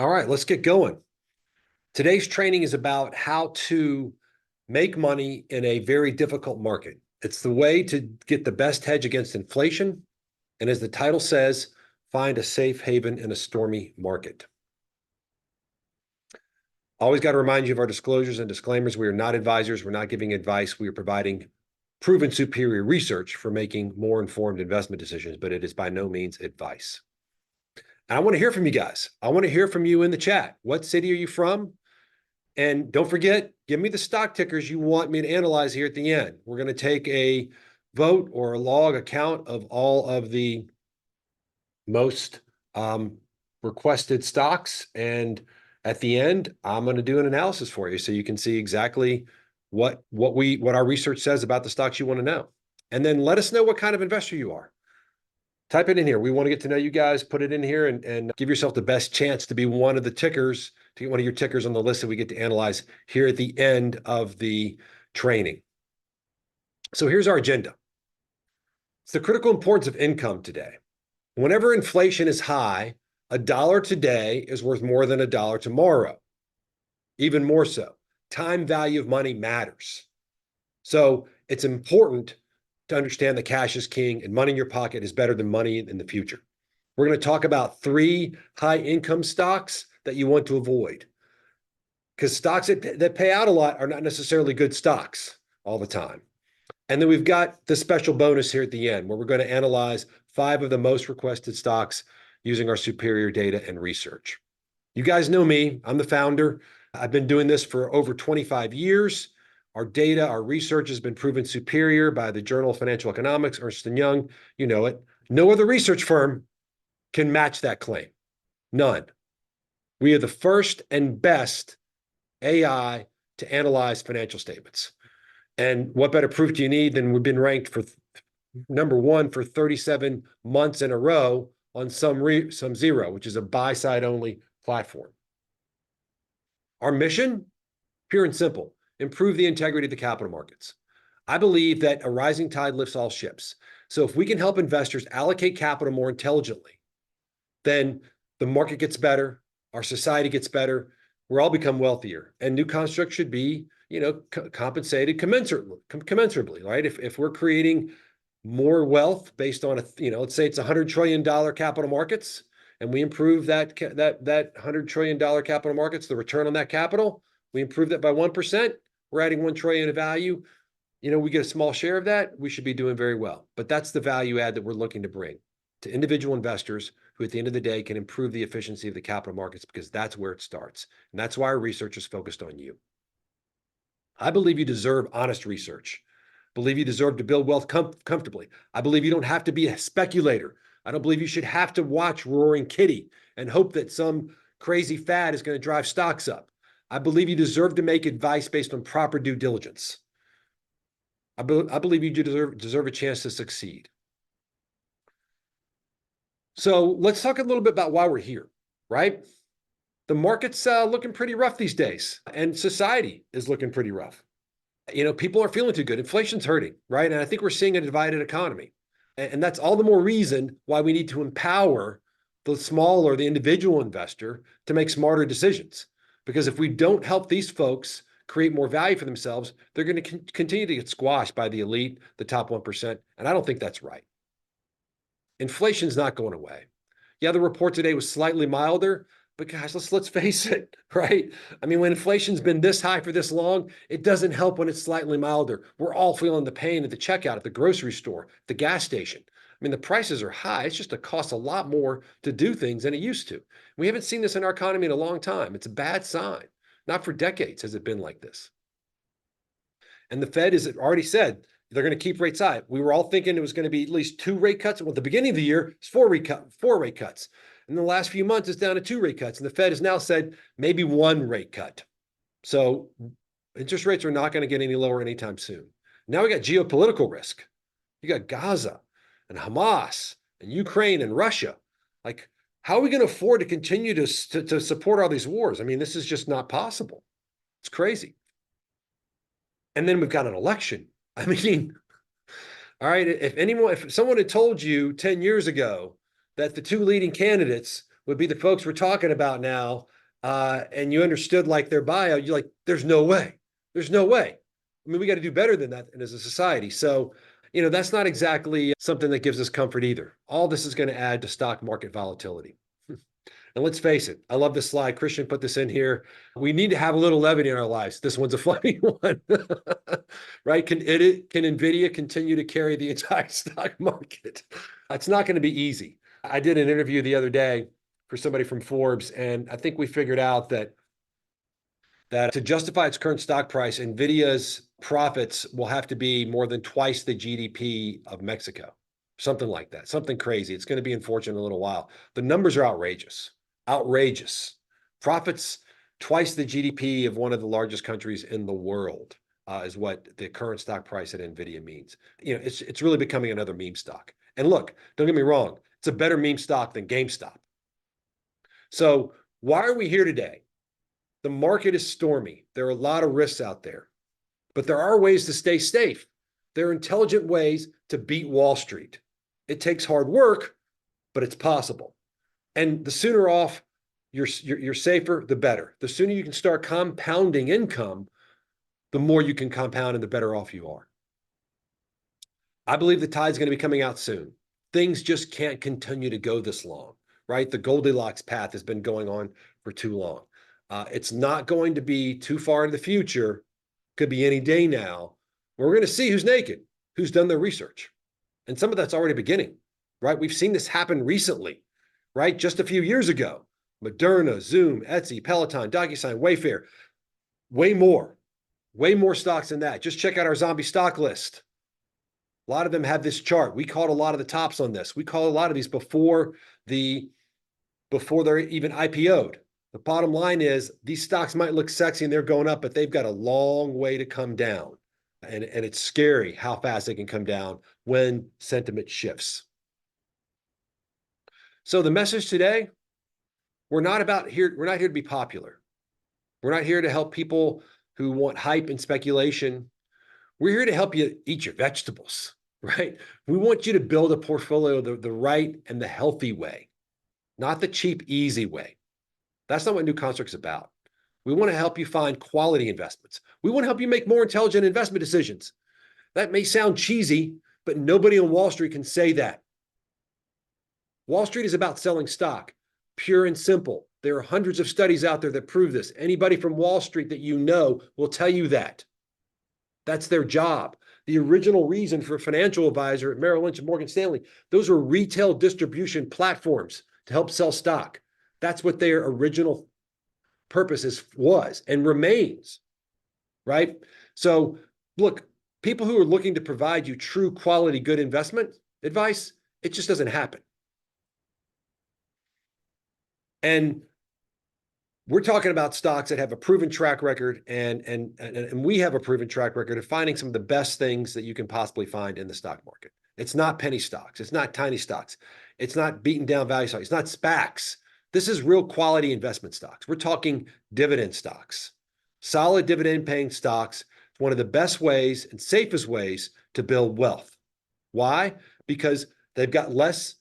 All right, let's get going. Today's training is about how to make money in a very difficult market. It's the way to get the best hedge against inflation. And as the title says, find a safe haven in a stormy market. Always got to remind you of our disclosures and disclaimers. We are not advisors. We're not giving advice. We are providing proven superior research for making more informed investment decisions, but it is by no means advice. And I want to hear from you guys. I want to hear from you in the chat. What city are you from? And don't forget, give me the stock tickers you want me to analyze here at the end. We're going to take a vote or a log account of all of the most requested stocks. And at the end, I'm going to do an analysis for you so you can see exactly what our research says about the stocks you want to know. And then let us know what kind of investor you are. Type it in here. We want to get to know you guys. Put it in here and give yourself the best chance to be one of the tickers, to get one of your tickers on the list that we get to analyze here at the end of the training. So here's our agenda. It's the critical importance of income today. Whenever inflation is high, $1 today is worth more than $1 tomorrow. Even more so, time value of money matters. So it's important to understand that cash is king and money in your pocket is better than money in the future. We're going to talk about 3 high income stocks that you want to avoid, because stocks that pay out a lot are not necessarily good stocks all the time. And then we've got the special bonus here at the end where we're going to analyze 5 of the most requested stocks using our superior data and research. You guys know me. I'm the founder. I've been doing this for over 25 years. Our data, our research has been proven superior by the Journal of Financial Economics, Ernst & Young. You know it. No other research firm can match that claim. None. We are the first and best AI to analyze financial statements. And what better proof do you need than we've been ranked for #1 for 37 months in a row on SumZero, which is a buy-side only platform. Our mission, pure and simple. Improve the integrity of the capital markets. I believe that a rising tide lifts all ships. So if we can help investors allocate capital more intelligently, then the market gets better, our society gets better, we'll all become wealthier. And new constructs should be, compensated commensurately, right? If we're creating more wealth based on let's say it's $100 trillion capital markets, and we improve that $100 trillion capital markets, the return on that capital, we improve that by 1%. We're adding $1 trillion of value. We get a small share of that. We should be doing very well. But that's the value add that we're looking to bring to individual investors who at the end of the day can improve the efficiency of the capital markets, because that's where it starts. And that's why our research is focused on you. I believe you deserve honest research. I believe you deserve to build wealth comfortably. I believe you don't have to be a speculator. I don't believe you should have to watch Roaring Kitty and hope that some crazy fad is going to drive stocks up. I believe you deserve to make advice based on proper due diligence. I believe you deserve a chance to succeed. So let's talk a little bit about why we're here, right? The market's looking pretty rough these days, and society is looking pretty rough. People are feeling too good. Inflation's hurting, right? And I think we're seeing a divided economy. And that's all the more reason why we need to empower the small or the individual investor to make smarter decisions. Because if we don't help these folks create more value for themselves, they're going to continue to get squashed by the elite, the top 1%. And I don't think that's right. Inflation's not going away. Yeah, the report today was slightly milder, but guys, let's face it, right? I mean, when inflation's been this high for this long, it doesn't help when it's slightly milder. We're all feeling the pain at the checkout, at the grocery store, the gas station. I mean, the prices are high. It's just it costs a lot more to do things than it used to. We haven't seen this in our economy in a long time. It's a bad sign. Not for decades has it been like this. And the Fed has already said they're going to keep rates high. We were all thinking it was going to be at least 2 rate cuts. Well, at the beginning of the year, it's 4 rate cuts. In the last few months, it's down to 2 rate cuts. And the Fed has now said maybe 1 rate cut. So interest rates are not going to get any lower anytime soon. Now we got geopolitical risk. You got Gaza and Hamas and Ukraine and Russia. Like, how are we going to afford to continue to support all these wars? I mean, this is just not possible. It's crazy. And then we've got an election. I mean, all right, if someone had told you 10 years ago that the 2 leading candidates would be the folks we're talking about now, and you understood like their bio, you're like, there's no way. There's no way. I mean, we got to do better than that as a society. So, that's not exactly something that gives us comfort either. All this is going to add to stock market volatility. And let's face it, I love this slide. Christian put this in here. We need to have a little levity in our lives. This one's a funny one, right? Can NVIDIA continue to carry the entire stock market? It's not going to be easy. I did an interview the other day for somebody from Forbes, and I think we figured out that to justify its current stock price, NVIDIA's profits will have to be more than twice the GDP of Mexico, something like that, something crazy. It's going to be in Fortune in a little while. The numbers are outrageous, outrageous. Profits twice the GDP of one of the largest countries in the world is what the current stock price at NVIDIA means. It's really becoming another meme stock. And look, don't get me wrong, it's a better meme stock than GameStop. So why are we here today? The market is stormy. There are a lot of risks out there, but there are ways to stay safe. There are intelligent ways to beat Wall Street. It takes hard work, but it's possible. And the sooner off you're safer, the better. The sooner you can start compounding income, the more you can compound and the better off you are. I believe the tide's going to be coming out soon. Things just can't continue to go this long, right? The Goldilocks path has been going on for too long. It's not going to be too far in the future. Could be any day now. We're going to see who's naked, who's done their research. And some of that's already beginning, right? We've seen this happen recently, right? Just a few years ago. Moderna, Zoom, Etsy, Peloton, DocuSign, Wayfair, way more stocks than that. Just check out our zombie stock list. A lot of them have this chart. We called a lot of the tops on this. We called a lot of these before they're even IPO'd. The bottom line is these stocks might look sexy and they're going up, but they've got a long way to come down. And it's scary how fast they can come down when sentiment shifts. So the message today, we're not here to be popular. We're not here to help people who want hype and speculation. We're here to help you eat your vegetables, right? We want you to build a portfolio the right and the healthy way, not the cheap, easy way. That's not what New Construct's about. We want to help you find quality investments. We want to help you make more intelligent investment decisions. That may sound cheesy, but nobody on Wall Street can say that. Wall Street is about selling stock, pure and simple. There are hundreds of studies out there that prove this. Anybody from Wall Street that you know will tell you that. That's their job. The original reason for a financial advisor at Merrill Lynch and Morgan Stanley, those were retail distribution platforms to help sell stock. That's what their original purpose was and remains, right? So look, people who are looking to provide you true quality, good investment advice, it just doesn't happen. And we're talking about stocks that have a proven track record, and we have a proven track record of finding some of the best things that you can possibly find in the stock market. It's not penny stocks. It's not tiny stocks. It's not beaten down value stocks. It's not SPACs. This is real quality investment stocks. We're talking dividend stocks, solid dividend paying stocks. It's one of the best ways and safest ways to build wealth. Why? Because they've got less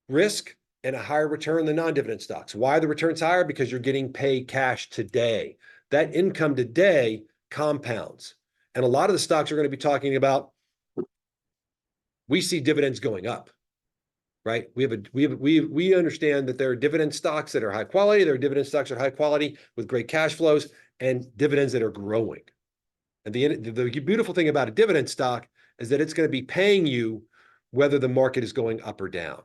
risk and a higher return than non-dividend stocks. Why are the returns higher? Because you're getting paid cash today. That income today compounds. And a lot of the stocks we're going to be talking about, we see dividends going up. Right? We understand that there are dividend stocks that are high quality. There are dividend stocks that are high quality with great cash flows and dividends that are growing. And the beautiful thing about a dividend stock is that it's going to be paying you whether the market is going up or down.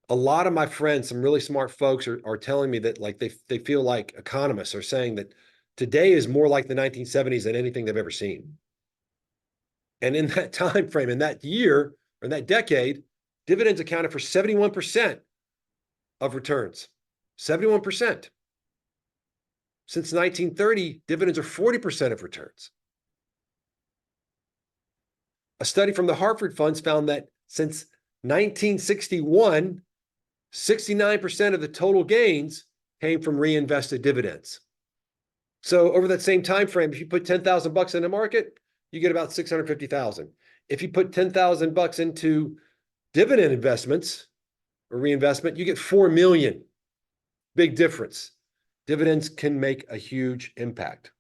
A lot of my friends, some really smart folks are telling me that like they feel like economists are saying that today is more like the 1970s than anything they've ever seen. And in that time frame, in that year, or in that decade, dividends accounted for 71% of returns. 71%. Since 1930, dividends are 40% of returns. A study from the Hartford Funds found that since 1961, 69% of the total gains came from reinvested dividends. So over that same time frame, if you put $10,000 in the market, you get about $650,000. If you put $10,000 into dividend investments or reinvestment, you get $4 million. Big difference. Dividends can make a huge impact.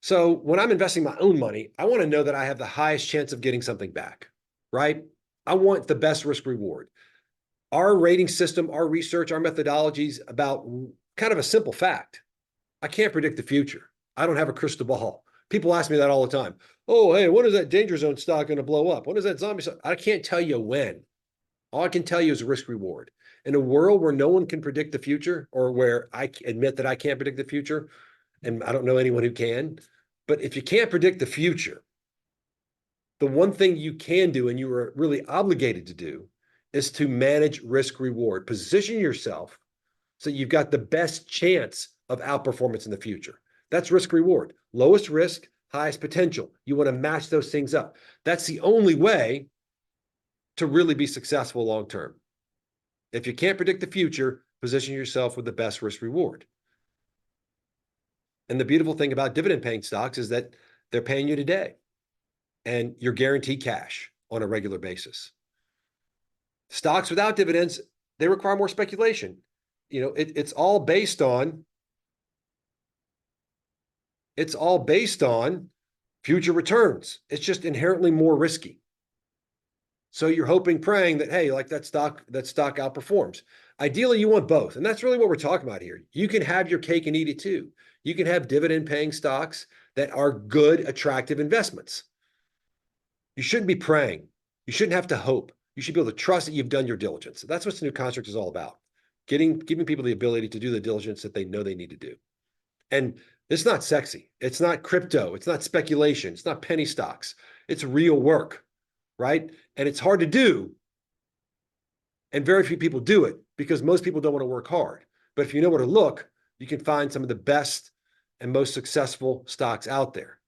So when I'm investing my own money, I want to know that I have the highest chance of getting something back, right? I want the best risk reward. Our rating system, our research, our methodologies about kind of a simple fact. I can't predict the future. I don't have a crystal ball. People ask me that all the time. Oh, hey, when is that danger zone stock going to blow up? When is that zombie stock? I can't tell you when. All I can tell you is risk reward. In a world where no one can predict the future, or where I admit that I can't predict the future, and I don't know anyone who can, but if you can't predict the future, the one thing you can do, and you are really obligated to do, is to manage risk reward. Position yourself so you've got the best chance of outperformance in the future. That's risk reward. Lowest risk, highest potential. You want to match those things up. That's the only way to really be successful long term. If you can't predict the future, position yourself with the best risk reward. And the beautiful thing about dividend paying stocks is that they're paying you today and you're guaranteed cash on a regular basis. Stocks without dividends, they require more speculation. It's all based on future returns. It's just inherently more risky. So you're hoping, praying that, hey, like that stock outperforms. Ideally, you want both. And that's really what we're talking about here. You can have your cake and eat it too. You can have dividend paying stocks that are good, attractive investments. You shouldn't be praying. You shouldn't have to hope. You should be able to trust that you've done your diligence. That's what the new construct is all about. Giving people the ability to do the diligence that they know they need to do. And it's not sexy. It's not crypto. It's not speculation. It's not penny stocks. It's real work, right? And it's hard to do. And very few people do it because most people don't want to work hard. But if you know where to look, you can find some of the best and most successful stocks out there.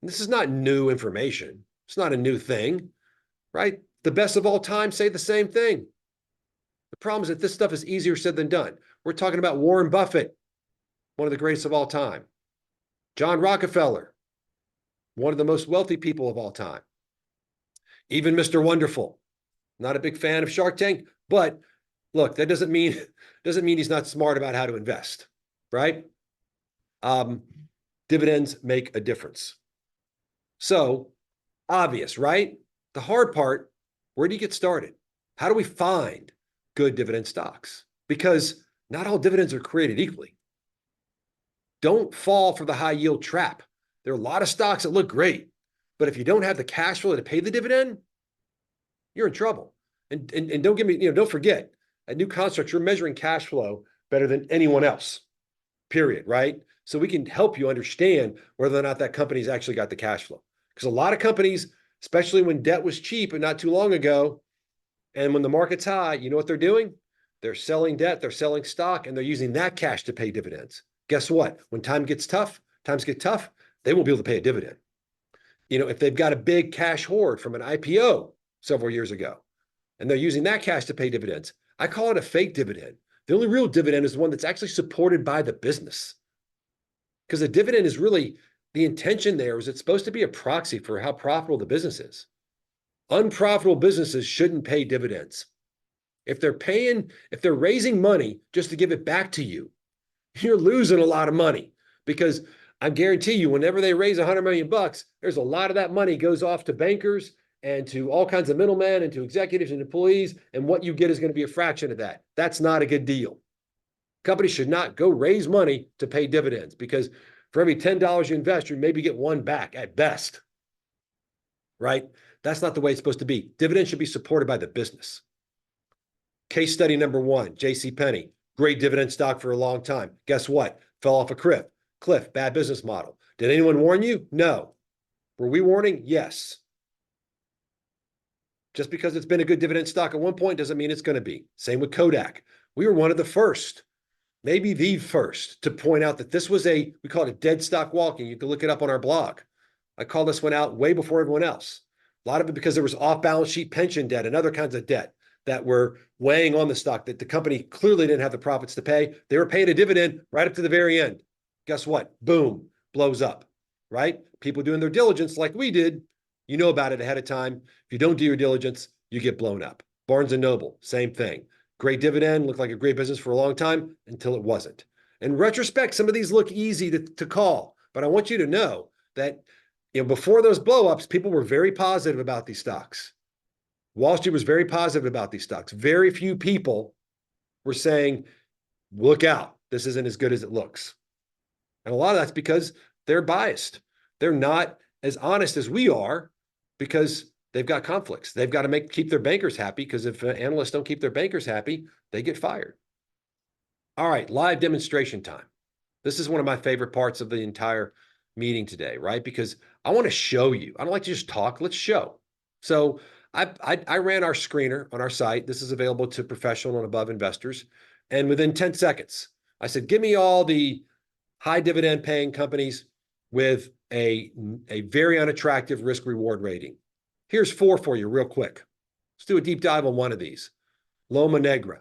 And this is not new information. It's not a new thing, right? The best of all time say the same thing. The problem is that this stuff is easier said than done. We're talking about Warren Buffett, one of the greatest of all time. John Rockefeller, one of the most wealthy people of all time. Even Mr. Wonderful. Not a big fan of Shark Tank, but look, that doesn't mean he's not smart about how to invest, right? Dividends make a difference. So obvious, right? The hard part, where do you get started? How do we find good dividend stocks? Because not all dividends are created equally. Don't fall for the high yield trap. There are a lot of stocks that look great, but if you don't have the cash flow to pay the dividend, you're in trouble. And don't give me, don't forget, at New Construct, you're measuring cash flow better than anyone else, period, right? So we can help you understand whether or not that company's actually got the cash flow. Because a lot of companies, especially when debt was cheap and not too long ago, and when the market's high, you know what they're doing? They're selling debt, they're selling stock, and they're using that cash to pay dividends. Guess what? When times get tough, they won't be able to pay a dividend. If they've got a big cash hoard from an IPO several years ago, and they're using that cash to pay dividends, I call it a fake dividend. The only real dividend is the one that's actually supported by the business. Because the dividend is really, the intention there is it's supposed to be a proxy for how profitable the business is. Unprofitable businesses shouldn't pay dividends. If they're raising money just to give it back to you, you're losing a lot of money, because I guarantee you, whenever they raise $100 million, there's a lot of that money goes off to bankers and to all kinds of middlemen and to executives and employees. And what you get is going to be a fraction of that. That's not a good deal. Companies should not go raise money to pay dividends, because for every $10 you invest, you maybe get one back at best, right? That's not the way it's supposed to be. Dividends should be supported by the business. Case study number 1, JCPenney, great dividend stock for a long time. Guess what? Fell off a cliff, bad business model. Did anyone warn you? No. Were we warning? Yes. Just because it's been a good dividend stock at one point doesn't mean it's going to be. Same with Kodak. We were one of the first, maybe the first, to point out that this was we call it a dead stock walking. You can look it up on our blog. I called this one out way before everyone else. A lot of it because there was off-balance sheet pension debt and other kinds of debt that were weighing on the stock that the company clearly didn't have the profits to pay. They were paying a dividend right up to the very end. Guess what? Boom, blows up, right? People doing their diligence like we did, you know about it ahead of time. If you don't do your diligence, you get blown up. Barnes & Noble, same thing. Great dividend, looked like a great business for a long time until it wasn't. In retrospect, some of these look easy to call, but I want you to know that before those blowups, people were very positive about these stocks. Wall Street was very positive about these stocks. Very few people were saying, look out, this isn't as good as it looks. And a lot of that's because they're biased. They're not as honest as we are because they've got conflicts. They've got to keep their bankers happy, because if analysts don't keep their bankers happy, they get fired. All right, live demonstration time. This is one of my favorite parts of the entire meeting today, right? Because I want to show you. I don't like to just talk. Let's show. So I ran our screener on our site. This is available to professional and above investors. And within 10 seconds, I said, give me all the high dividend paying companies with a very unattractive risk reward rating. Here's 4 for you real quick. Let's do a deep dive on one of these. Loma Negra,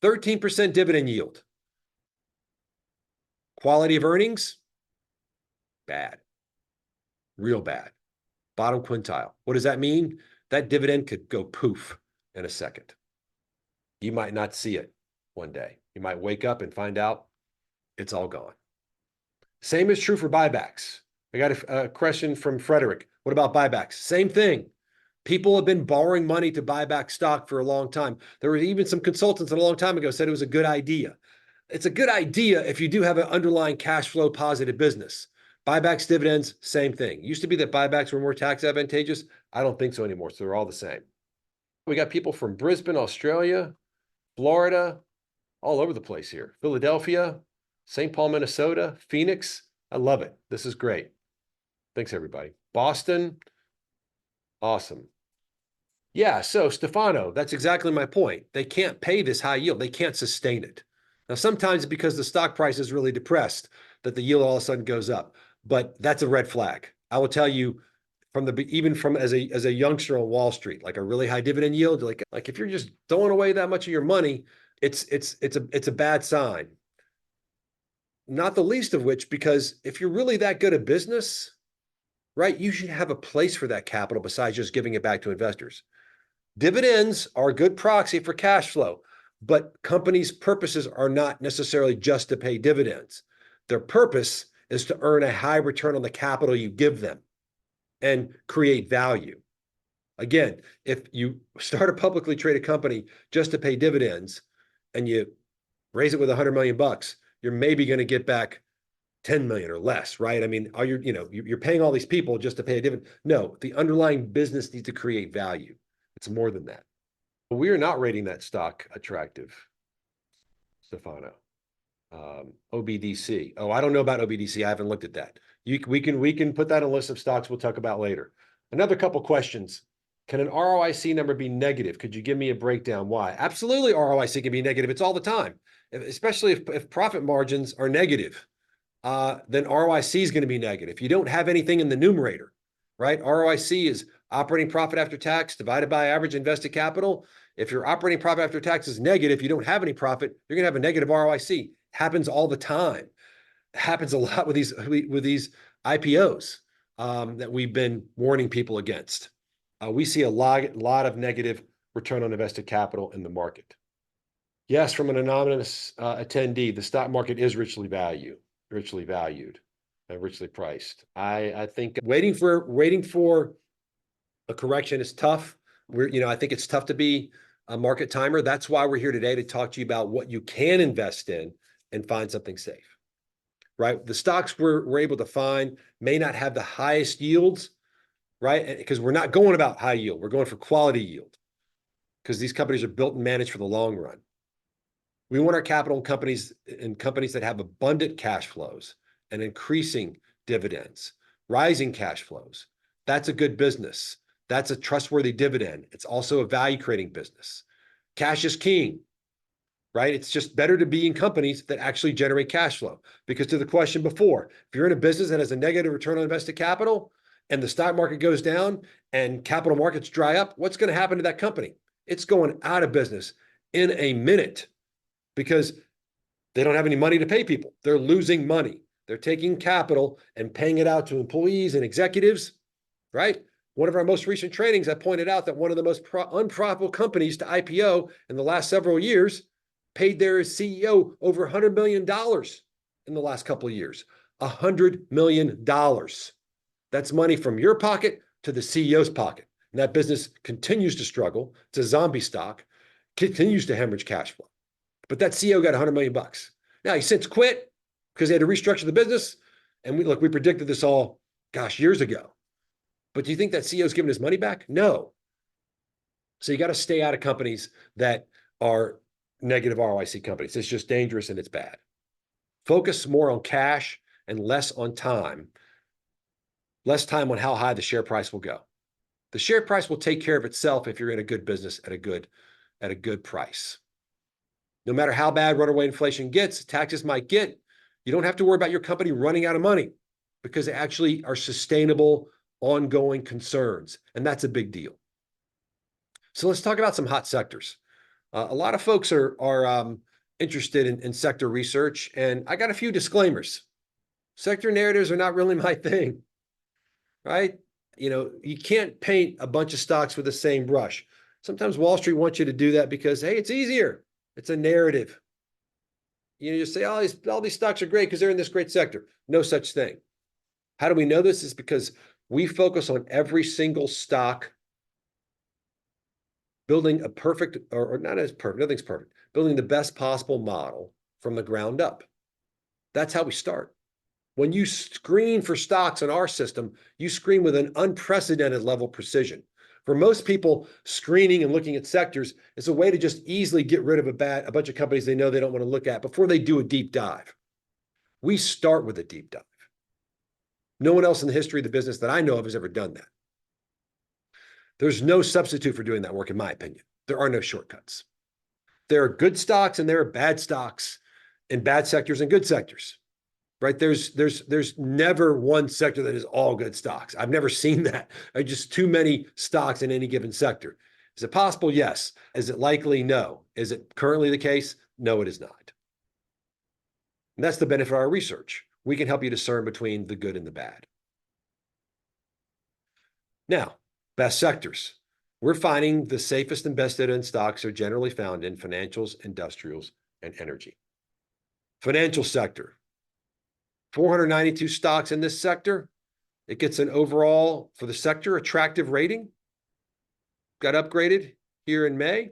13% dividend yield. Quality of earnings, bad, real bad. Bottom quintile. What does that mean? That dividend could go poof in a second. You might not see it one day. You might wake up and find out it's all gone. Same is true for buybacks. I got a question from Frederick. What about buybacks? Same thing. People have been borrowing money to buy back stock for a long time. There were even some consultants a long time ago said it was a good idea. It's a good idea if you do have an underlying cash flow positive business. Buybacks, dividends, same thing. Used to be that buybacks were more tax advantageous. I don't think so anymore. So they're all the same. We got people from Brisbane, Australia, Florida, all over the place here. Philadelphia, St. Paul, Minnesota, Phoenix. I love it. This is great. Thanks, everybody. Boston. Awesome. Yeah, so Stefano, that's exactly my point. They can't pay this high yield. They can't sustain it. Now, sometimes it's because the stock price is really depressed that the yield all of a sudden goes up, but that's a red flag. I will tell you even from as a youngster on Wall Street, like a really high dividend yield, like if you're just throwing away that much of your money, it's a bad sign. Not the least of which, because if you're really that good at business, right, you should have a place for that capital besides just giving it back to investors. Dividends are a good proxy for cash flow, but companies' purposes are not necessarily just to pay dividends. Their purpose is to earn a high return on the capital you give them and create value. Again, if you start a publicly traded company just to pay dividends and you raise it with $100 million, you're maybe going to get back 10 million or less, right? I mean, you're paying all these people just to pay a dividend. No, the underlying business needs to create value. It's more than that. We are not rating that stock attractive, Stefano. OBDC. Oh, I don't know about OBDC. I haven't looked at that. We can put that on a list of stocks we'll talk about later. Another couple questions. Can an ROIC number be negative? Could you give me a breakdown why? Absolutely, ROIC can be negative. It's all the time, especially if profit margins are negative. Then ROIC is going to be negative. You don't have anything in the numerator, right? ROIC is operating profit after tax divided by average invested capital. If your operating profit after tax is negative, you don't have any profit, you're going to have a negative ROIC. Happens all the time. It happens a lot with these IPOs that we've been warning people against. We see a lot of negative return on invested capital in the market. Yes, from an anonymous attendee, the stock market is richly valued and richly priced. I think waiting for a correction is tough. I think it's tough to be a market timer. That's why we're here today, to talk to you about what you can invest in and find something safe, right? The stocks we're able to find may not have the highest yields, right? Because we're not going about high yield. We're going for quality yield because these companies are built and managed for the long run. We want our capital in companies that have abundant cash flows and increasing dividends, rising cash flows. That's a good business. That's a trustworthy dividend. It's also a value-creating business. Cash is king, right? It's just better to be in companies that actually generate cash flow. Because to the question before, if you're in a business that has a negative return on invested capital and the stock market goes down and capital markets dry up, what's going to happen to that company? It's going out of business in a minute because they don't have any money to pay people. They're losing money. They're taking capital and paying it out to employees and executives, right? One of our most recent trainings, I pointed out that one of the most unprofitable companies to IPO in the last several years paid their CEO over $100 million in the last couple of years. $100 million. That's money from your pocket to the CEO's pocket. And that business continues to struggle. It's a zombie stock, continues to hemorrhage cash flow. But that CEO got $100 million. Now, he since quit because they had to restructure the business. And we predicted this all, years ago. But do you think that CEO is giving his money back? No. So you got to stay out of companies that are negative ROIC companies. It's just dangerous and it's bad. Focus more on cash and less on time. Less time on how high the share price will go. The share price will take care of itself if you're in a good business at a good price. No matter how bad runaway inflation gets, taxes might get, you don't have to worry about your company running out of money because they actually are sustainable, ongoing concerns. And that's a big deal. So let's talk about some hot sectors. A lot of folks are interested in sector research, and I got a few disclaimers. Sector narratives are not really my thing, right? You can't paint a bunch of stocks with the same brush. Sometimes Wall Street wants you to do that because, hey, it's easier. It's a narrative. You just say, oh, all these stocks are great because they're in this great sector. No such thing. How do we know this? Is because we focus on every single stock building a perfect, or not as perfect, nothing's perfect, building the best possible model from the ground up. That's how we start. When you screen for stocks in our system, you screen with an unprecedented level of precision. For most people, screening and looking at sectors is a way to just easily get rid of a bunch of companies they know they don't want to look at before they do a deep dive. We start with a deep dive. No one else in the history of the business that I know of has ever done that. There's no substitute for doing that work, in my opinion. There are no shortcuts. There are good stocks and there are bad stocks in bad sectors and good sectors. Right? There's never one sector that is all good stocks. I've never seen that. There's just too many stocks in any given sector. Is it possible? Yes. Is it likely? No. Is it currently the case? No, it is not. And that's the benefit of our research. We can help you discern between the good and the bad. Now, best sectors. We're finding the safest and best dividend stocks are generally found in financials, industrials, and energy. Financial sector. 492 stocks in this sector. It gets an overall, for the sector, attractive rating. Got upgraded here in May.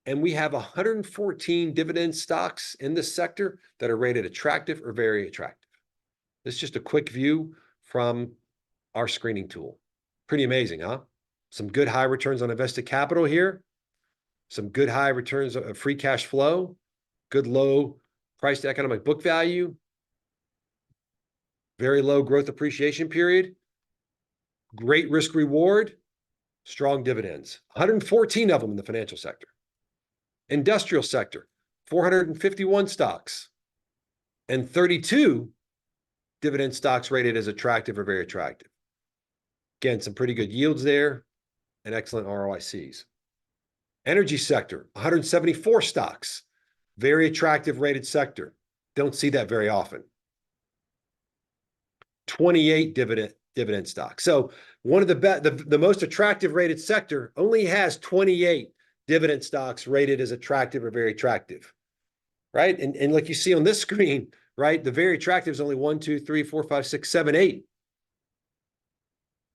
And we have 114 dividend stocks in this sector that are rated attractive or very attractive. This is just a quick view from our screening tool. Pretty amazing, huh? Some good high returns on invested capital here. Some good high returns of free cash flow. Good low price to economic book value, very low growth appreciation period, great risk reward, strong dividends. 114 of them in the financial sector. Industrial sector, 451 stocks, and 32 dividend stocks rated as attractive or very attractive. Again, some pretty good yields there and excellent ROICs. Energy sector, 174 stocks. Very attractive rated sector. Don't see that very often. 28 dividend stocks. So one of the most attractive rated sector only has 28 dividend stocks rated as attractive or very attractive, right? And like you see on this screen, right, the very attractive is only 1, 2, 3, 4, 5, 6, 7, 8.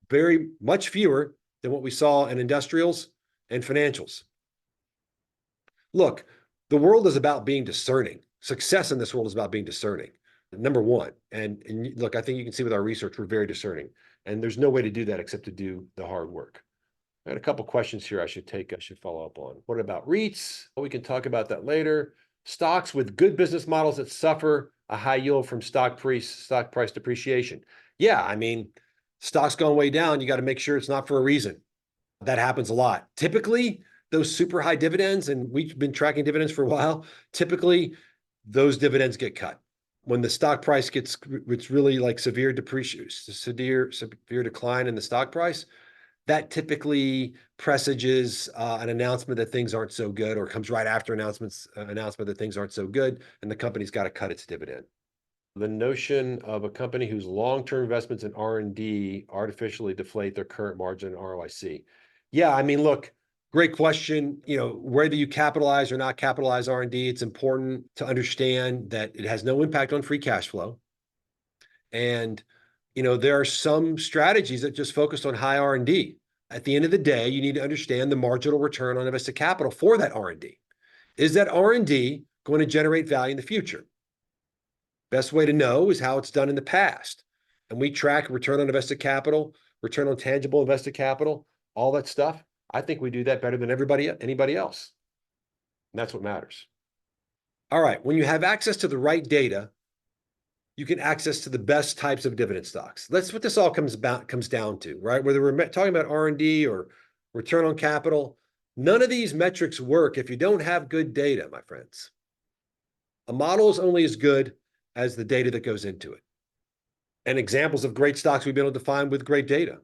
Very much fewer than what we saw in industrials and financials. Look, the world is about being discerning. Success in this world is about being discerning. Number one. And look, I think you can see with our research, we're very discerning. And there's no way to do that except to do the hard work. I had a couple questions here I should follow up on. What about REITs? We can talk about that later. Stocks with good business models that suffer a high yield from stock price depreciation. Yeah, I mean, stock's going way down. You got to make sure it's not for a reason. That happens a lot. Typically, those super high dividends, and we've been tracking dividends for a while, typically those dividends get cut. When the stock price it's really like severe decline in the stock price, that typically presages an announcement that things aren't so good, or comes right after announcement that things aren't so good, and the company's got to cut its dividend. The notion of a company whose long-term investments in R&D artificially deflate their current margin and ROIC. Yeah, I mean, look, great question. Whether you capitalize or not capitalize R&D, it's important to understand that it has no impact on free cash flow. And, there are some strategies that just focus on high R&D. At the end of the day, you need to understand the marginal return on invested capital for that R&D. Is that R&D going to generate value in the future? Best way to know is how it's done in the past. And we track return on invested capital, return on tangible invested capital, all that stuff. I think we do that better than anybody else. And that's what matters. All right. When you have access to the right data, you can access to the best types of dividend stocks. That's what this all comes down to, right? Whether we're talking about R&D or return on capital, none of these metrics work if you don't have good data, my friends. A model is only as good as the data that goes into it. And examples of great stocks we've been able to find with great data.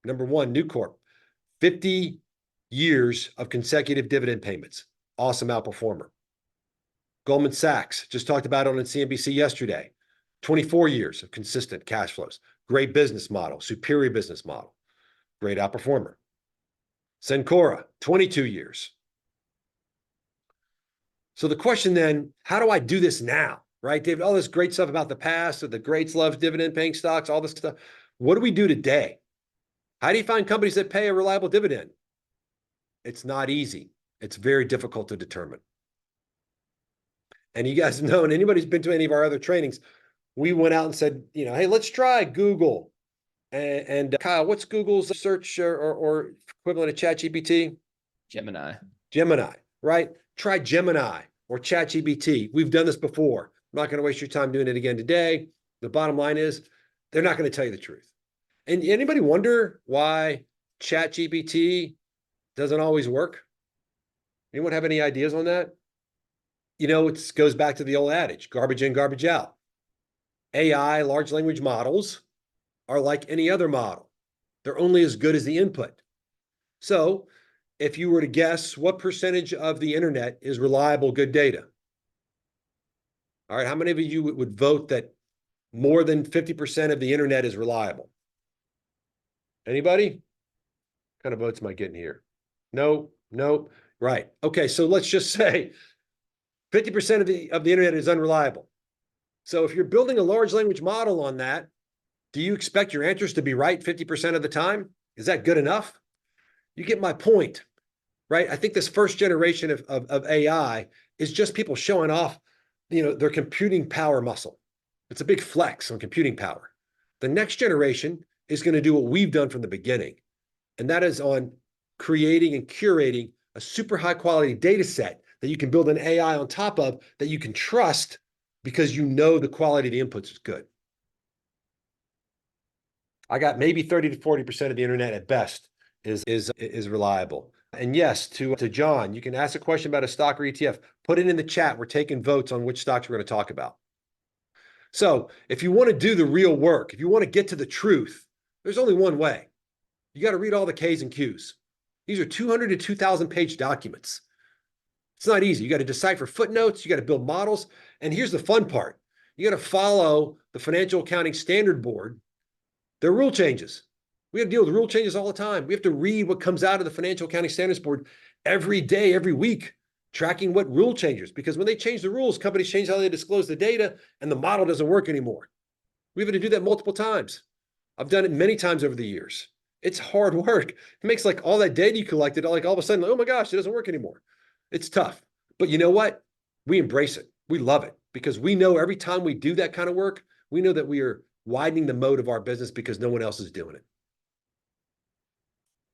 Number one, Nucorp, 50 years of consecutive dividend payments. Awesome outperformer. Goldman Sachs, just talked about it on CNBC yesterday. 24 years of consistent cash flows. Great business model, superior business model. Great outperformer. Cencora, 22 years. So the question then, how do I do this now? Right, David, all this great stuff about the past, or the greats love dividend paying stocks, all this stuff. What do we do today? How do you find companies that pay a reliable dividend? It's not easy. It's very difficult to determine. And you guys know, and anybody's been to any of our other trainings, we went out and said, hey, let's try Google. And Kyle, what's Google's search or equivalent of ChatGPT? Gemini, right? Try Gemini or ChatGPT. We've done this before. I'm not going to waste your time doing it again today. The bottom line is they're not going to tell you the truth. And anybody wonder why ChatGPT doesn't always work? Anyone have any ideas on that? It goes back to the old adage, garbage in, garbage out. AI, large language models, are like any other model. They're only as good as the input. So if you were to guess, what percentage of the internet is reliable, good data? All right, how many of you would vote that more than 50% of the internet is reliable? Anybody? What kind of votes am I getting here? No. Right. Okay, so let's just say 50% of the internet is unreliable. So if you're building a large language model on that, do you expect your answers to be right 50% of the time? Is that good enough? You get my point, right? I think this first generation of AI is just people showing off, their computing power muscle. It's a big flex on computing power. The next generation is going to do what we've done from the beginning, and that is on creating and curating a super high quality data set that you can build an AI on top of that you can trust because the quality of the inputs is good. I got maybe 30 to 40% of the internet at best is reliable. And yes, to John, you can ask a question about a stock or ETF. Put it in the chat. We're taking votes on which stocks we're going to talk about. So if you want to do the real work, if you want to get to the truth, there's only one way. You got to read all the K's and Q's. These are 200 to 2,000 page documents. It's not easy. You got to decipher footnotes. You got to build models. And here's the fun part. You got to follow the Financial Accounting Standard Board, their rule changes. We have to deal with rule changes all the time. We have to read what comes out of the Financial Accounting Standards Board every day, every week, tracking what rule changes. Because when they change the rules, companies change how they disclose the data, and the model doesn't work anymore. We've had to do that multiple times. I've done it many times over the years. It's hard work. It makes like all that data you collected, like all of a sudden, oh my gosh, it doesn't work anymore. It's tough. But you know what? We embrace it. We love it because we know every time we do that kind of work, we know that we are widening the moat of our business because no one else is doing it.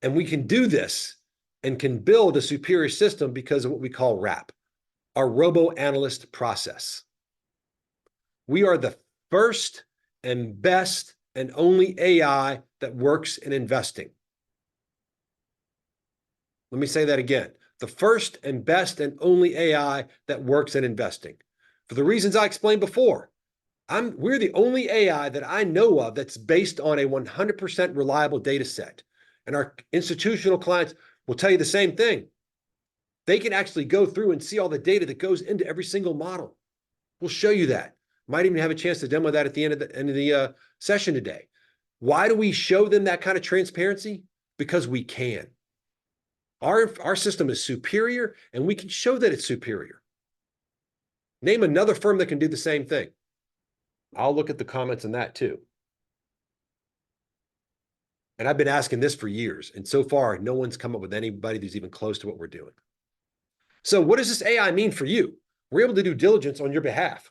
And we can do this and can build a superior system because of what we call RAP, our robo-analyst process. We are the first and best and only AI that works in investing. Let me say that again. The first and best and only AI that works in investing. For the reasons I explained before, we're the only AI that I know of that's based on a 100% reliable data set. And our institutional clients will tell you the same thing. They can actually go through and see all the data that goes into every single model. We'll show you that. Might even have a chance to demo that at the end of the session today. Why do we show them that kind of transparency? Because we can. Our system is superior, and we can show that it's superior. Name another firm that can do the same thing. I'll look at the comments on that too. And I've been asking this for years, and so far, no one's come up with anybody who's even close to what we're doing. So what does this AI mean for you? We're able to do diligence on your behalf,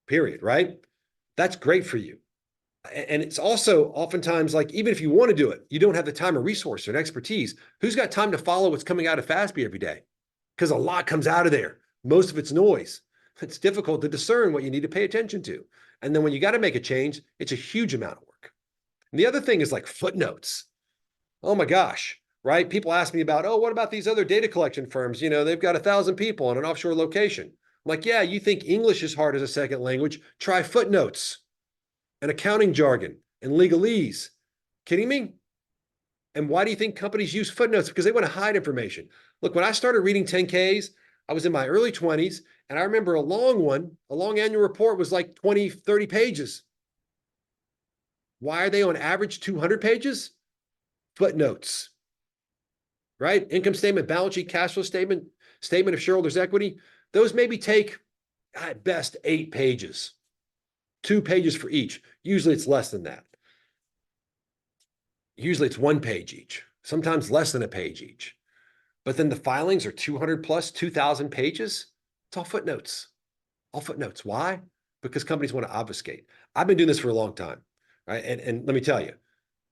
period, right? That's great for you. And it's also oftentimes like, even if you want to do it, you don't have the time or resource or expertise. Who's got time to follow what's coming out of FASB every day? Because a lot comes out of there. Most of it's noise. It's difficult to discern what you need to pay attention to. And then when you got to make a change, it's a huge amount of work. And the other thing is like footnotes. Oh my gosh, right? People ask me about, oh, what about these other data collection firms? You know, they've got 1,000 people in an offshore location. I'm like, yeah, you think English is hard as a second language? Try footnotes and accounting jargon and legalese. Kidding me? And why do you think companies use footnotes? Because they want to hide information. Look, when I started reading 10Ks, I was in my early 20s, and I remember a long annual report was like 20, 30 pages. Why are they on average 200 pages? Footnotes, right? Income statement, balance sheet, cash flow statement, statement of shareholders' equity. Those maybe take at best 8 pages. 2 pages for each. Usually it's less than that. Usually it's 1 page each, sometimes less than a page each. But then the filings are 200 plus 2,000 pages. It's all footnotes. All footnotes. Why? Because companies want to obfuscate. I've been doing this for a long time, right? And let me tell you,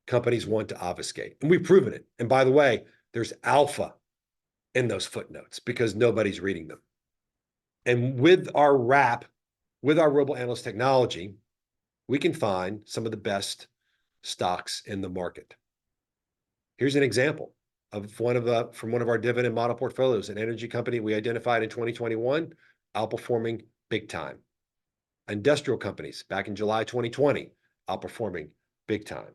companies want to obfuscate. And we've proven it. And by the way, there's alpha in those footnotes because nobody's reading them. And with our RAP, with our robo-analyst technology, we can find some of the best stocks in the market. Here's an example of from one of our dividend model portfolios, an energy company we identified in 2021, outperforming big time. Industrial companies back in July 2020, outperforming big time.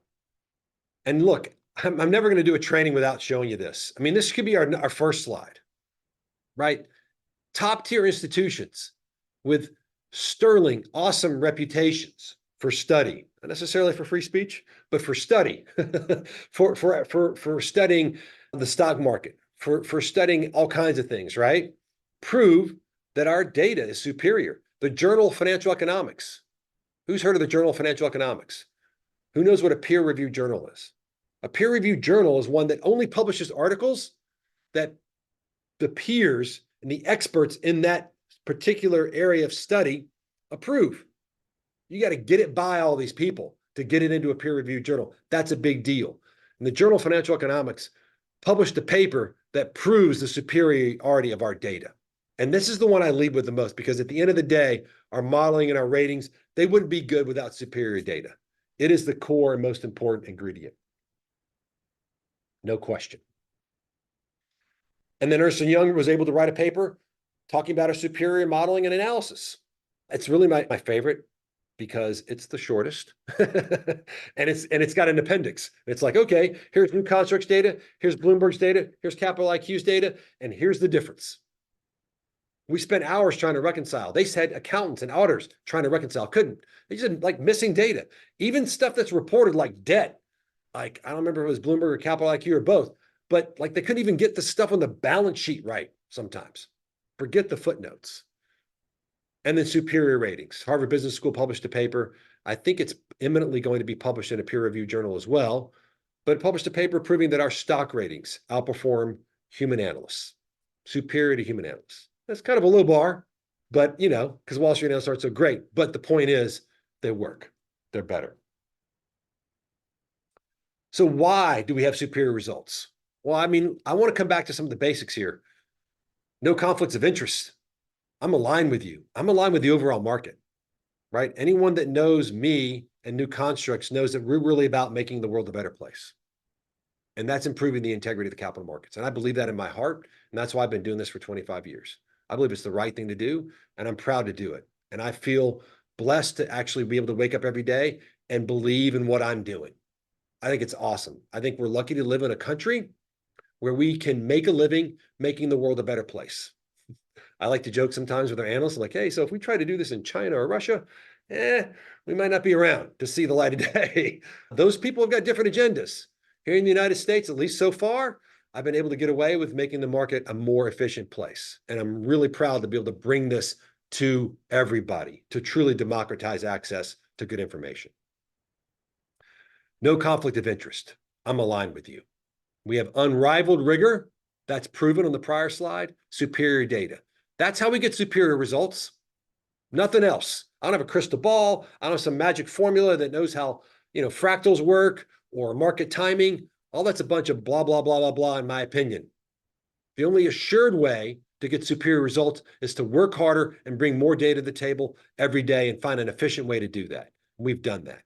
And look, I'm never going to do a training without showing you this. I mean, this could be our first slide, right? Top tier institutions with sterling, awesome reputations for study, not necessarily for free speech, but for study, for studying the stock market, for studying all kinds of things, right? Prove that our data is superior. The Journal of Financial Economics. Who's heard of the Journal of Financial Economics? Who knows what a peer-reviewed journal is? A peer-reviewed journal is one that only publishes articles that the peers and the experts in that particular area of study approve. You got to get it by all these people to get it into a peer-reviewed journal. That's a big deal. And the Journal of Financial Economics published a paper that proves the superiority of our data. And this is the one I lead with the most because at the end of the day, our modeling and our ratings, they wouldn't be good without superior data. It is the core and most important ingredient. No question. And then Ernst & Young was able to write a paper talking about our superior modeling and analysis. It's really my favorite because it's the shortest and it's got an appendix. It's like, okay, here's New Construct's data, here's Bloomberg's data, here's Capital IQ's data, and here's the difference. We spent hours trying to reconcile. They said accountants and auditors trying to reconcile, couldn't. They just had like missing data. Even stuff that's reported like debt, like I don't remember if it was Bloomberg or Capital IQ or both, but like they couldn't even get the stuff on the balance sheet right sometimes. Forget the footnotes. And then superior ratings. Harvard Business School published a paper. I think it's imminently going to be published in a peer-reviewed journal as well, but it published a paper proving that our stock ratings outperform human analysts, superior to human analysts. That's kind of a low bar, but you know, because Wall Street analysts aren't so great. But the point is, they work. They're better. So why do we have superior results? Well, I mean, I want to come back to some of the basics here. No conflicts of interest. I'm aligned with you. I'm aligned with the overall market, right? Anyone that knows me and New Constructs knows that we're really about making the world a better place. And that's improving the integrity of the capital markets. And I believe that in my heart. And that's why I've been doing this for 25 years. I believe it's the right thing to do, and I'm proud to do it. And I feel blessed to actually be able to wake up every day and believe in what I'm doing. I think it's awesome. I think we're lucky to live in a country where we can make a living making the world a better place. I like to joke sometimes with our analysts, like, hey, so if we try to do this in China or Russia, we might not be around to see the light of day. Those people have got different agendas. Here in the United States, at least so far, I've been able to get away with making the market a more efficient place. And I'm really proud to be able to bring this to everybody, to truly democratize access to good information. No conflict of interest. I'm aligned with you. We have unrivaled rigor. That's proven on the prior slide. Superior data. That's how we get superior results. Nothing else. I don't have a crystal ball. I don't have some magic formula that knows how, fractals work or market timing. All that's a bunch of blah, blah, blah, blah, blah, in my opinion. The only assured way to get superior results is to work harder and bring more data to the table every day and find an efficient way to do that. We've done that.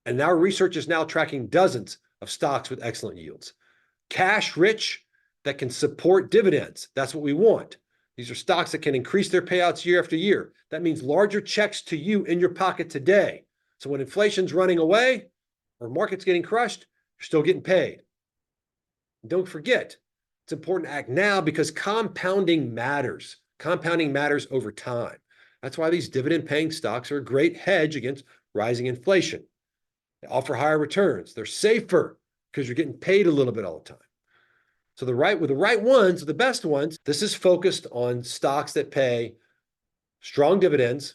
And our research is now tracking dozens of stocks with excellent yields. Cash rich that can support dividends. That's what we want. These are stocks that can increase their payouts year after year. That means larger checks to you in your pocket today. So when inflation's running away or market's getting crushed, you're still getting paid. And don't forget, it's important to act now because compounding matters. Compounding matters over time. That's why these dividend-paying stocks are a great hedge against rising inflation. They offer higher returns. They're safer because you're getting paid a little bit all the time. So the right ones, the best ones, this is focused on stocks that pay strong dividends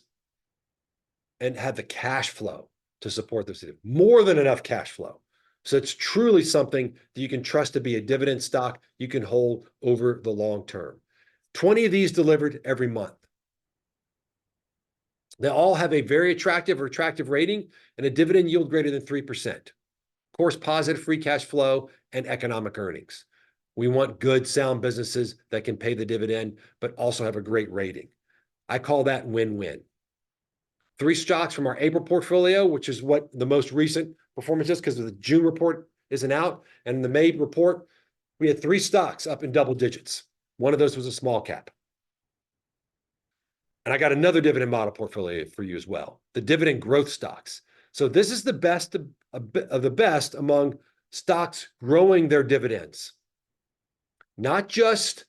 and have the cash flow to support those dividends. More than enough cash flow. So it's truly something that you can trust to be a dividend stock you can hold over the long term. 20 of these delivered every month. They all have a very attractive rating and a dividend yield greater than 3%. Of course, positive free cash flow and economic earnings. We want good, sound businesses that can pay the dividend, but also have a great rating. I call that win-win. 3 stocks from our April portfolio, which is what the most recent performance is because the June report isn't out. And the May report, we had 3 stocks up in double digits. One of those was a small cap. And I got another dividend model portfolio for you as well, the dividend growth stocks. So this is the best of the best among stocks growing their dividends. Not just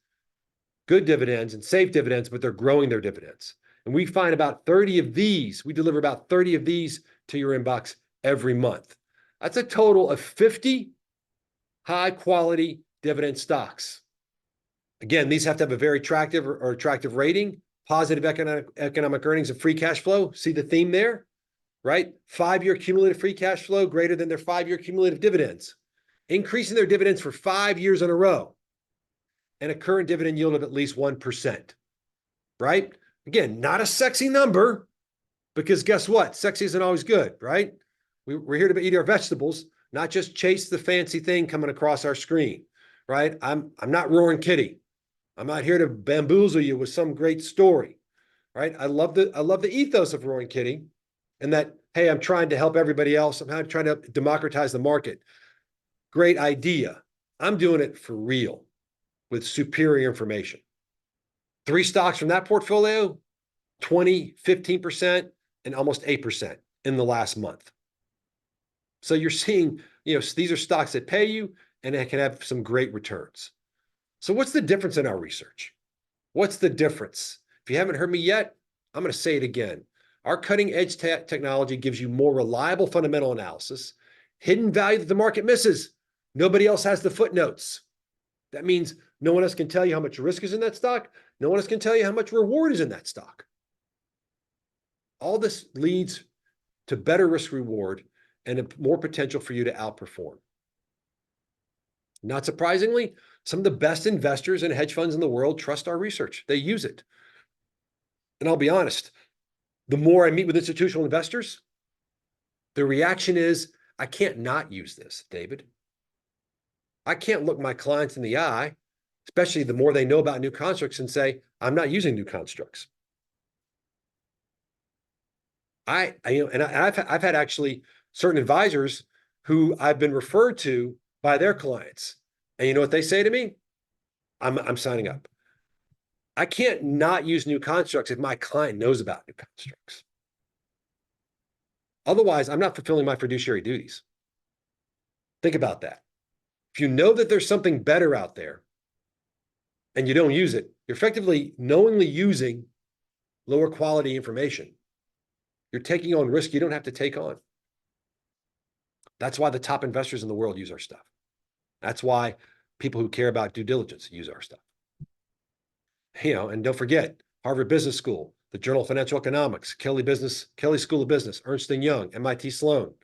good dividends and safe dividends, but they're growing their dividends. And we find about 30 of these. We deliver about 30 of these to your inbox every month. That's a total of 50 high-quality dividend stocks. Again, these have to have a very attractive or attractive rating, positive economic earnings and free cash flow. See the theme there, right? 5-year cumulative free cash flow greater than their 5-year cumulative dividends. Increasing their dividends for 5 years in a row. And a current dividend yield of at least 1%, right? Again, not a sexy number, because guess what? Sexy isn't always good, right? We're here to eat our vegetables, not just chase the fancy thing coming across our screen, right? I'm not Roaring Kitty. I'm not here to bamboozle you with some great story, right? I love the ethos of Roaring Kitty, and that, hey, I'm trying to help everybody else. I'm trying to democratize the market. Great idea. I'm doing it for real with superior information. 3 stocks from that portfolio, 20, 15%, and almost 8% in the last month. So you're seeing, these are stocks that pay you and that can have some great returns. So what's the difference in our research? What's the difference? If you haven't heard me yet, I'm going to say it again. Our cutting edge technology gives you more reliable fundamental analysis, hidden value that the market misses. Nobody else has the footnotes. That means no one else can tell you how much risk is in that stock. No one else can tell you how much reward is in that stock. All this leads to better risk reward and more potential for you to outperform. Not surprisingly, some of the best investors and hedge funds in the world trust our research. They use it. And I'll be honest, the more I meet with institutional investors, the reaction is, I can't not use this, David. I can't look my clients in the eye, especially the more they know about new constructs, and say, I'm not using new constructs. I've had actually certain advisors who I've been referred to by their clients. And you know what they say to me? I'm signing up. I can't not use new constructs if my client knows about new constructs. Otherwise, I'm not fulfilling my fiduciary duties. Think about that. If you know that there's something better out there and you don't use it, You're effectively knowingly using lower quality information. You're taking on risk you don't have to take on. That's why the top investors in the world use our stuff. That's why people who care about due diligence use our stuff. And don't forget, Harvard Business School, the Journal of Financial Economics, Kelley School of Business, Ernst & Young, MIT Sloan.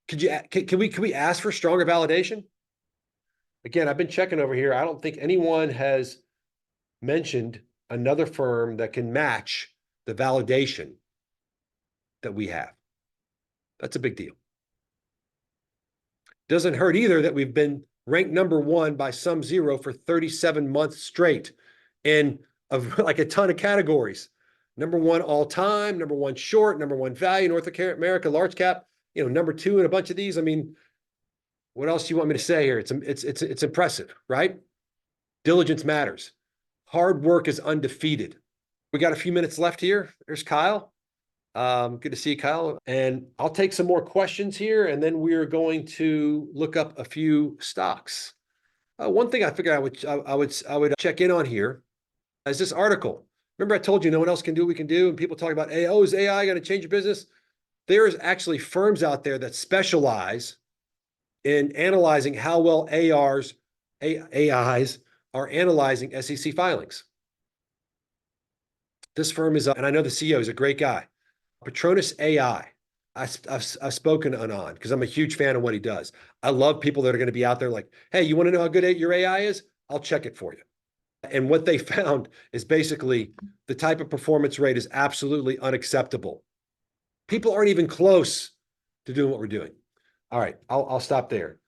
Can we ask for stronger validation? Again, I've been checking over here. I don't think anyone has mentioned another firm that can match the validation that we have. That's a big deal. Doesn't hurt either that we've been ranked number one by SumZero for 37 months straight in like a ton of categories. Number one all time, number one short, number one value, North America, large cap, number two in a bunch of these. I mean, what else do you want me to say here? It's impressive, right? Diligence matters. Hard work is undefeated. We got a few minutes left here. There's Kyle. Good to see you, Kyle. And I'll take some more questions here, and then we're going to look up a few stocks. One thing I figured I would check in on here is this article. Remember I told you no one else can do what we can do, and people talk about, is AI going to change your business? There's actually firms out there that specialize in analyzing how well AIs are analyzing SEC filings. This firm is, and I know the CEO is a great guy, Patronus AI. I've spoken on because I'm a huge fan of what he does. I love people that are going to be out there like, hey, you want to know how good your AI is? I'll check it for you. And what they found is basically the type of performance rate is absolutely unacceptable. People aren't even close to doing what we're doing. All right, I'll stop there.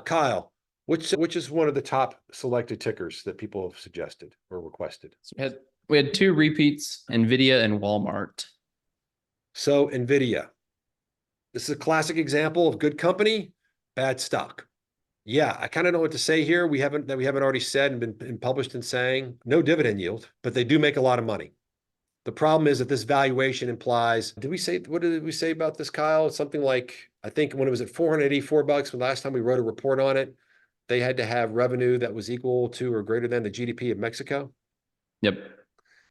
Kyle, which is one of the top selected tickers that people have suggested or requested? So we had two repeats, NVIDIA and Walmart. So NVIDIA, this is a classic example of good company, bad stock. Yeah, I kind of know what to say here. We haven't already said and been published in saying no dividend yield, but they do make a lot of money. The problem is that this valuation implies, what did we say about this, Kyle? It's something like, I think when it was at $484, when last time we wrote a report on it, they had to have revenue that was equal to or greater than the GDP of Mexico. Yep.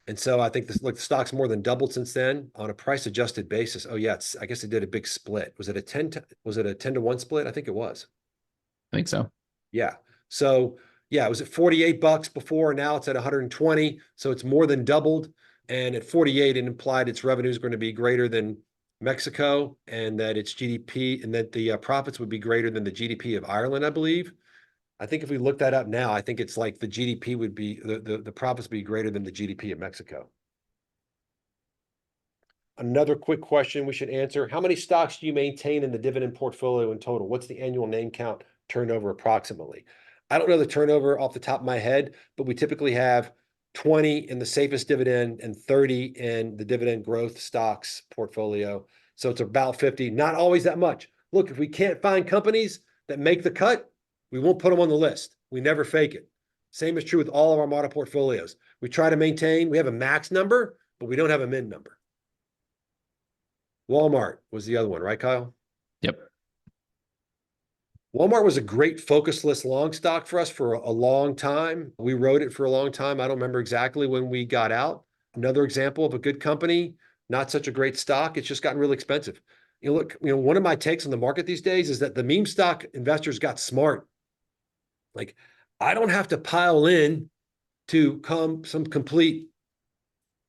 And so I think the stock's more than doubled since then on a price adjusted basis. Oh yeah, I guess it did a big split. Was it a 10 to 1 split? I think it was. I think so. Yeah. So yeah, it was at $48 before. Now it's at 120. So it's more than doubled. And at 48, it implied its revenue is going to be greater than Mexico, and that its GDP and that the profits would be greater than the GDP of Ireland, I believe. I think if we look that up now, I think it's like the GDP would be, the profits would be greater than the GDP of Mexico. Another quick question we should answer. How many stocks do you maintain in the dividend portfolio in total? What's the annual name count turnover approximately? I don't know the turnover off the top of my head, but we typically have 20 in the safest dividend and 30 in the dividend growth stocks portfolio. So it's about 50, not always that much. Look, if we can't find companies that make the cut, we won't put them on the list. We never fake it. Same is true with all of our model portfolios. We try to maintain, we have a max number, but we don't have a min number. Walmart was the other one, right, Kyle? Yep. Walmart was a great focus list long stock for us for a long time. We rode it for a long time. I don't remember exactly when we got out. Another example of a good company, not such a great stock. It's just gotten really expensive. Look, one of my takes on the market these days is that the meme stock investors got smart. Like, I don't have to pile in to some complete,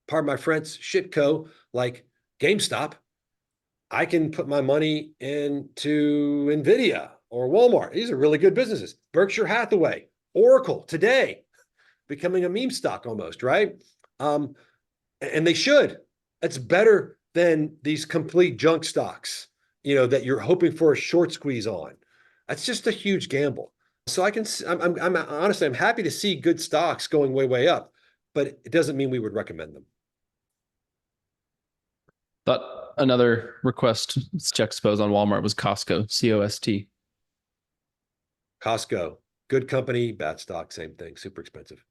pardon my French, shitco like GameStop. I can put my money into NVIDIA or Walmart. These are really good businesses. Berkshire Hathaway, Oracle today, becoming a meme stock almost, right? And they should. It's better than these complete junk stocks, that you're hoping for a short squeeze on. That's just a huge gamble. So I'm honestly, I'm happy to see good stocks going way, way up, but it doesn't mean we would recommend them. Thought another request juxtaposed on Walmart was Costco, COST. Costco, good company, bad stock, same thing, super expensive.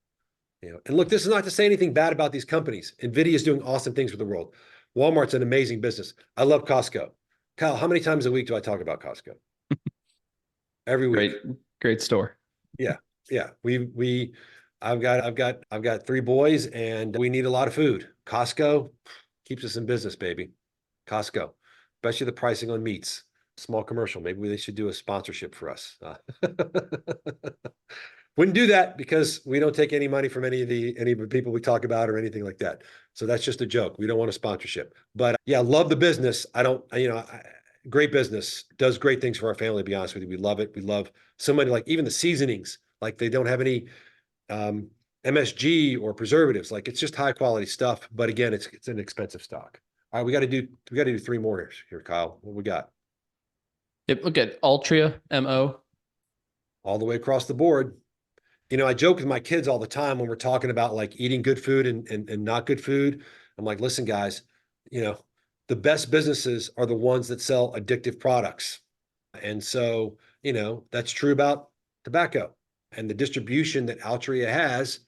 And look, this is not to say anything bad about these companies. NVIDIA is doing awesome things for the world. Walmart's an amazing business. I love Costco. Kyle, how many times a week do I talk about Costco? Every week. Great store. Yeah. We I've got 3 boys and we need a lot of food. Costco keeps us in business, baby. Costco, especially the pricing on meats. Small commercial. Maybe they should do a sponsorship for us. Wouldn't do that because we don't take any money from any of the people we talk about or anything like that. So that's just a joke. We don't want a sponsorship. But yeah, love the business. I don't, great business, does great things for our family, to be honest with you. We love it. We love so many, like even the seasonings, like they don't have any MSG or preservatives. Like it's just high quality stuff. But again, it's an expensive stock. All right, we got to do 3 more here, Kyle. What we got? Yep. Look at Altria MO. All the way across the board. I joke with my kids all the time when we're talking about like eating good food and not good food. I'm like, listen, guys, the best businesses are the ones that sell addictive products. And so, that's true about tobacco, and the distribution that Altria has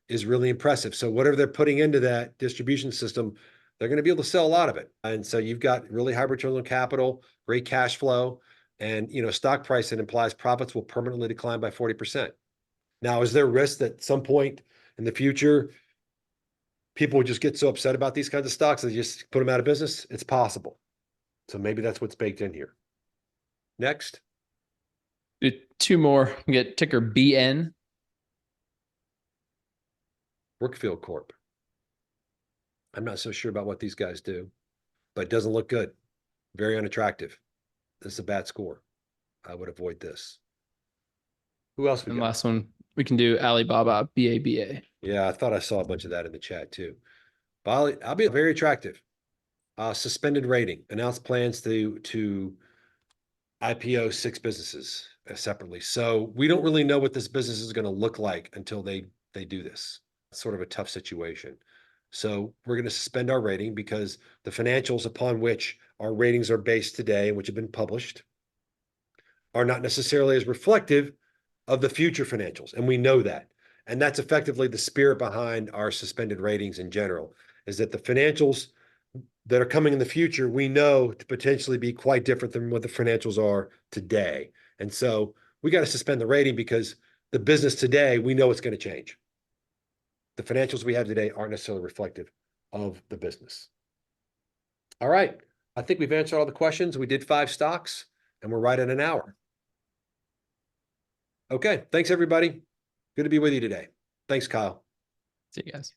is really impressive. So whatever they're putting into that distribution system, they're going to be able to sell a lot of it. And so you've got really high return on capital, great cash flow, and, stock price that implies profits will permanently decline by 40%. Now, is there risk that at some point in the future, people would just get so upset about these kinds of stocks, they just put them out of business? It's possible. So maybe that's what's baked in here. Next. Do 2 more. Get ticker BN. Brookfield Corp. I'm not so sure about what these guys do, but it doesn't look good. Very unattractive. This is a bad score. I would avoid this. Who else we And got? last one, we can do Alibaba BABA. Yeah, I thought I saw a bunch of that in the chat too. But I'll be very attractive. Suspended rating. Announced plans to IPO 6 businesses separately. So we don't really know what this business is going to look like until they do this. It's sort of a tough situation. So we're going to suspend our rating because the financials upon which our ratings are based today, which have been published, are not necessarily as reflective of the future financials. And we know that. And that's effectively the spirit behind our suspended ratings in general, is that the financials that are coming in the future, we know to potentially be quite different than what the financials are today. And so we got to suspend the rating because the business today, we know it's going to change. The financials we have today aren't necessarily reflective of the business. All right. I think we've answered all the questions. We did 5 stocks and we're right at an hour. Okay. Thanks, everybody. Good to be with you today. Thanks, Kyle. See you guys.